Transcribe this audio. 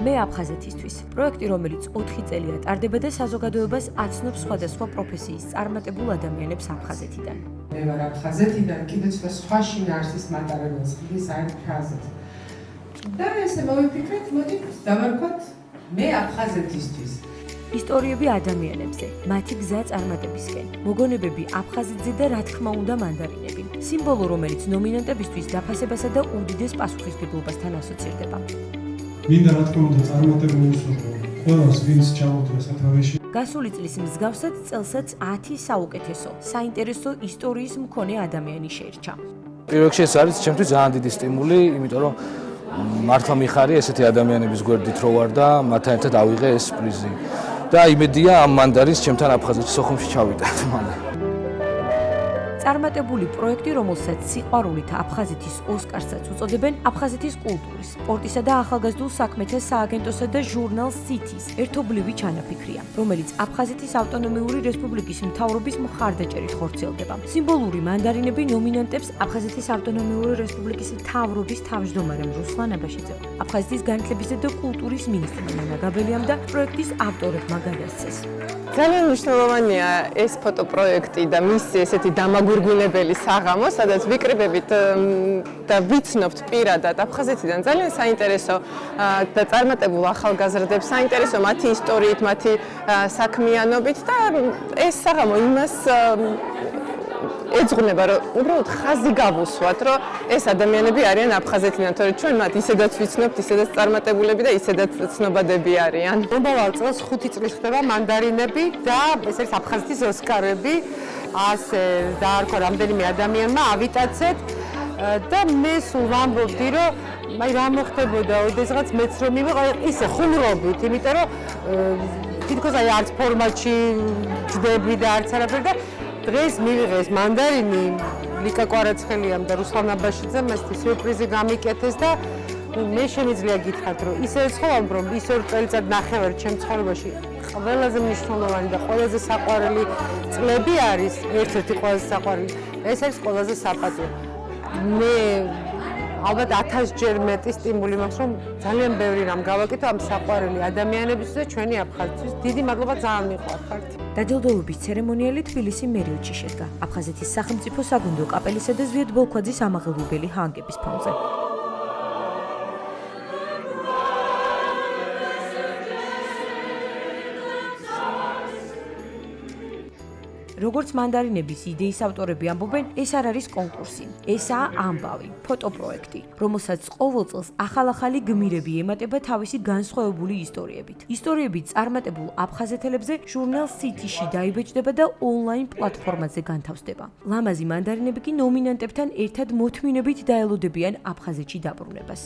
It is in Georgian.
მე აფხაზეთისთვის. პროექტი, რომელიც 4 წელია ტარდება და საზოგადოებას აცნობს სხვადასხვა პროფესიის წარმატებულ ადამიანებს აფხაზეთიდან. მე ვარ აფხაზეთიდან, კიდევ სხვა შინაარსის მატარებელს ხდის აი ფრაზით. და ესე მოვიფიქრეთ, მოდი დავარქვათ მე აფხაზეთისთვის. ისტორიები ადამიანებზე, მათი გზა წარმატებისკენ, მოგონებები აფხაზეთზე და რა თქმა უნდა მანდარინები. სიმბოლო, რომელიც ნომინანტებისთვის დაფასებასა და უდიდეს პასუხისმგებლობასთან ასოცირდება. მინდა რა თქმა უნდა წარმატებული უსურვო ყველას, ვინც ჩამოვიდა სათავეში. გასული წლის მსგავსად წელსაც 10 საუკეთესო, საინტერესო ისტორიის მქონე ადამიანი შეირჩა. პირველ რიგში ეს არის ჩემთვის ძალიან დიდი სტიმული, იმიტომ რომ მართლა მიხარია ესეთი ადამიანების გვერდით რო ვარ და მათთან ერთად ავიღე ეს პრიზი. და იმედია ამ მანდარინს ჩემთან აფხაზეთის სოხუმში ჩავიტანთ მალე. წარმატებული პროექტი, რომელსაც სიყვარულით აფხაზეთის ოსკარსაც უწოდებენ, აფხაზეთის კულტურის, სპორტისა და ახალგაზრდულ საქმეთა სააგენტოსა და ჟურნალ სითის ერთობლივი ჩანაფიქრია, რომელიც აფხაზეთის ავტონომიური რესპუბლიკის მთავრობის მხარდაჭერით ხორციელდება. სიმბოლური მანდარინები ნომინანტებს აფხაზეთის ავტონომიური რესპუბლიკის მთავრობის თავმჯდომარემ რუსლან აბაშიძემ, აფხაზეთის განათლებისა და კულტურის მინისტრმა ნანა გაბელიამ და პროექტის ავტორებმა გადასცეს. ძალიან მნიშვნელოვანია ეს ფოტოპროექტი და მისი ესეთი დამაგურგვინებელი საღამო, სადაც ვიკრიბებით და ვიცნობთ პირადად აფხაზეთიდან ძალიან საინტერესო და წარმატებულ ახალგაზრდებს, საინტერესო მათი ისტორიით, მათი საქმიანობით და ეს საღამო იმას ეძღვნება, რომ უბრალოდ ხაზი გავუსვათ, რომ ეს ადამიანები არიან აფხაზეთიდან, თორე ჩვენ მათ ისედაც ვიცნობთ, ისედაც წარმატებულები და ისედაც ცნობადები არიან. მომავალ წელს 5 წლის ხდება მანდარინები და ეს არის აფხაზეთის ოსკარები. ასე დაარქვა რამდენიმე ადამიანმა ავიტაცეთ და მე სულ ვამბობდი, რომ აი რა მოხდებოდა, ოდესღაც მეც რომ მივიყავ ისე ხუმრობით, იმიტომ რომ თითქოს აი არც ფორმატში ჯდები და არც არაფერი და დღეს მივიღეს მანდარინი ლიკა კვარაცხელიამ და რუსლან აბაშიძემ ესეთი სიურპრიზი გამიკეთეს და მე შემიძლია გითხრათ, რომ ისე ცხოვრობ, რომ ის 2 წელიწად ნახევარი ჩემ ცხოვრებაში ყველაზე მნიშვნელოვანი და ყველაზე საყვარელი წლები არის, ერთ-ერთი ყველაზე საყვარელი. ეს არის ყველაზე საპატიო. მე ალბათ 1000-ჯერ მეტი სტიმული მაქვს, რომ ძალიან ბევრი რამ გავაკეთო ამ საყვარელი ადამიანებისთვის და ჩვენი აფხაზეთის. დიდი მადლობა, ძალიან მიყვარხართ. დაჯილდოების ცერემონიალი თბილისი მერიოდში შედგა, აფხაზეთის სახელმწიფო საგუნდო კაპელისა და ზვიად ბოლქვაძის ამაღლობელი ჰანგების ფონზე. როგორც მანდარინების იდეის ავტორები ამბობენ, ეს არ არის კონკურსი, ესაა ამბავი, ფოტოპროექტი, რომელსაც ყოველ წელს ახალ-ახალი გმირები ემატება თავისი განსხვავებული ისტორიებით. ისტორიები წარმატებულ აფხაზეთელებზე ჟურნალ სითიში დაიბეჭდება და ონლაინ პლატფორმაზე განთავსდება. ლამაზი მანდარინები კი ნომინანტებთან ერთად მოთმინებით დაელოდებიან აფხაზეთში დაბრუნებას.